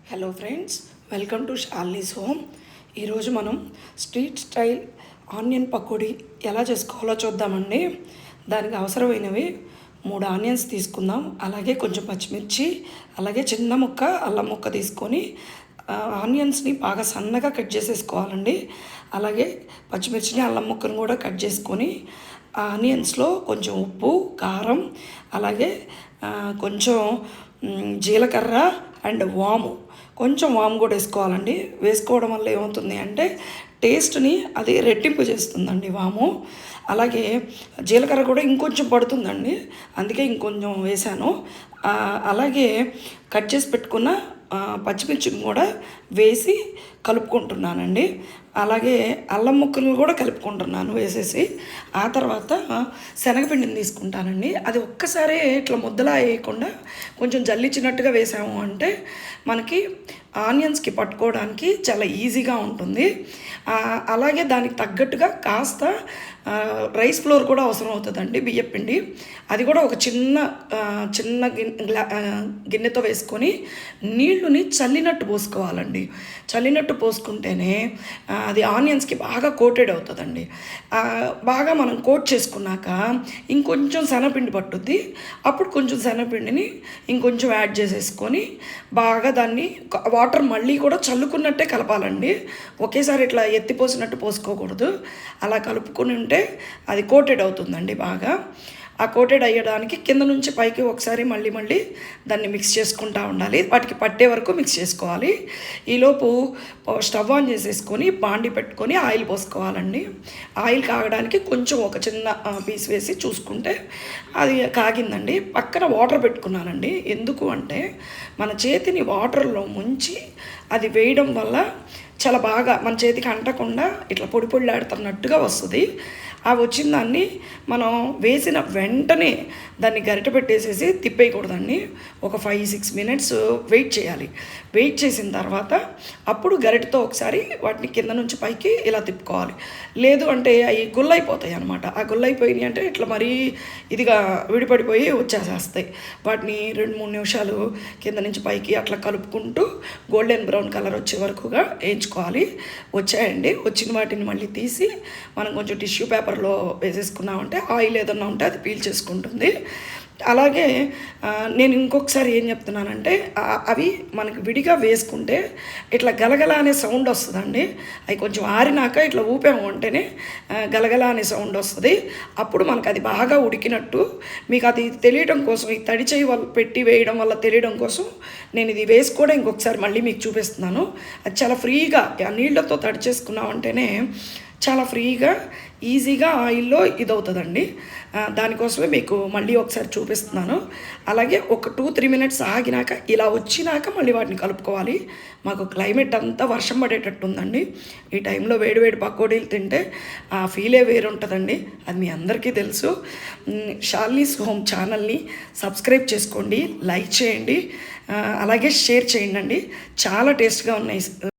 Hello friends, welcome to Charlie's home. ఈరోజు మనం street style onion pakodi ఎలా చేసుకోవాలో చూద్దామండి. దానికి అవసరమైనవి 3 ఆనియన్స్ తీసుకుందాం, అలాగే కొంచెం పచ్చిమిర్చి, అలాగే చిన్న ముక్క అల్లం ముక్క తీసుకొని ఆనియన్స్ని బాగా సన్నగా కట్ చేసేసుకోవాలండి. అలాగే పచ్చిమిర్చిని అల్లం ముక్కను కూడా కట్ చేసుకొని ఆనియన్స్లో కొంచెం ఉప్పు, కారం, అలాగే కొంచెం జీలకర్ర అండ్ కొంచెం వాము కూడా వేసుకోవాలండి. వేసుకోవడం వల్ల ఏమవుతుంది అంటే టేస్ట్ని అది రెట్టింపు చేస్తుందండి వాము. అలాగే జీలకర్ర కూడా ఇంకొంచెం పడుతుందండి, అందుకే ఇంకొంచెం వేసాను. అలాగే కట్ చేసి పెట్టుకున్న పచ్చిమిర్చిని కూడా వేసి కలుపుకుంటున్నానండి. అలాగే అల్లం ముక్కలు కూడా కలుపుకుంటున్నాను వేసేసి. ఆ తర్వాత శనగపిండిని తీసుకుంటానండి. అది ఒక్కసారి ఇట్లా ముద్దలా వేయకుండా కొంచెం జల్లించినట్టుగా వేసాము అంటే మనకి ఆనియన్స్కి పట్టుకోవడానికి చాలా ఈజీగా ఉంటుంది. అలాగే దానికి తగ్గట్టుగా కాస్త రైస్ ఫ్లోర్ కూడా అవసరం అవుతుందండి, బియ్యపిండి. అది కూడా ఒక చిన్న గిన్నెతో వేసుకొని నీళ్ళుని చల్లినట్టు పోసుకోవాలండి. చల్లినట్టు పోసుకుంటేనే అది ఆనియన్స్కి బాగా కోటెడ్ అవుతుందండి. బాగా మనం కోట్ చేసుకున్నాక ఇంకొంచెం శనగపిండి పట్టుద్ది. అప్పుడు కొంచెం శనగపిండిని ఇంకొంచెం యాడ్ చేసేసుకొని బాగా దాన్ని వాటర్ మళ్ళీ కూడా చల్లుకున్నట్టే కలపాలండి. ఒకేసారి ఇట్లా ఎత్తిపోసినట్టు పోసుకోకూడదు. అలా కలుపుకొని ఉంటే అది కోటెడ్ అవుతుందండి బాగా. ఆ కోటెడ్ అయ్యడానికి కింద నుంచి పైకి ఒకసారి మళ్ళీ దాన్ని మిక్స్ చేసుకుంటూ ఉండాలి. వాటికి పట్టే వరకు మిక్స్ చేసుకోవాలి. ఈలోపు స్టవ్ ఆన్ చేసేసుకొని బాండి పెట్టుకొని ఆయిల్ పోసుకోవాలండి. ఆయిల్ కాగడానికి కొంచెం ఒక చిన్న పీస్ వేసి చూసుకుంటే అది కాగిందండి. పక్కన వాటర్ పెట్టుకున్నానండి. ఎందుకు అంటే మన చేతిని వాటర్లో ముంచి అది వేయడం వల్ల చాలా బాగా మన చేతికి అంటకుండా ఇట్లా పొడి పొడిలాడుతున్నట్టుగా వస్తుంది. ఆ వచ్చిన దాన్ని మనం వేసిన వెంటనే దాన్ని గరిటె పెట్టేసేసి తిప్పేయకూడదండి. ఒక 5-6 మినిట్స్ వెయిట్ చేయాలి. వెయిట్ చేసిన తర్వాత అప్పుడు గరిటెతో ఒకసారి వాటిని కింద నుంచి పైకి ఇలా తిప్పుకోవాలి. లేదు అంటే అవి గుల్లైపోతాయి అనమాట. ఆ గుల్లైపోయినాయి అంటే ఇట్లా మరీ ఇదిగా విడిపడిపోయి వచ్చేసేస్తాయి. వాటిని 2-3 నిమిషాలు కింద నుంచి పైకి అట్లా కలుపుకుంటూ గోల్డెన్ బ్రౌన్ కలర్ వచ్చే వరకుగా వేయించుకోవాలి. వచ్చాయండి. వచ్చిన వాటిని మళ్ళీ తీసి మనం కొంచెం టిష్యూ పేపర్లో వేసేసుకున్నామంటే ఆయిల్ ఏదన్నా ఉంటే అది పీల్ చేసుకుంటుంది. అలాగే నేను ఇంకొకసారి ఏం చెప్తున్నానంటే అవి మనకి విడిగా వేసుకుంటే ఇట్లా గలగల అనే సౌండ్ వస్తుందండి. అవి కొంచెం ఆరినాక ఇట్లా ఊపాము అంటేనే గలగల అనే సౌండ్ వస్తుంది. అప్పుడు మనకు అది బాగా ఉడికినట్టు. మీకు అది తెలియడం కోసం, ఈ తడి చేయి వల్ల పెట్టి వేయడం వల్ల తెలియడం కోసం నేను ఇది వేసి కూడా ఇంకొకసారి మళ్ళీ మీకు చూపిస్తున్నాను. అది చాలా ఫ్రీగా ఆ నీళ్ళతో తడి చేసుకున్నామంటేనే చాలా ఫ్రీగా ఈజీగా ఆయిల్లో ఇదవుతుందండి. దానికోసమే మీకు మళ్ళీ ఒకసారి చూపిస్తున్నాను. అలాగే ఒక 2-3 మినిట్స్ ఆగినాక ఇలా వచ్చినాక మళ్ళీ వాటిని కలుపుకోవాలి. మాకు క్లైమేట్ అంతా వర్షం పడేటట్టు ఉందండి. ఈ టైంలో వేడివేడి పకోడీలు తింటే ఆ ఫీలే వేరు ఉంటుందండి. అది మీ అందరికీ తెలుసు. షార్లీస్ హోమ్ ఛానల్ని సబ్స్క్రైబ్ చేసుకోండి, లైక్ చేయండి, అలాగే షేర్ చేయండి. చాలా టేస్ట్గా ఉన్నాయి.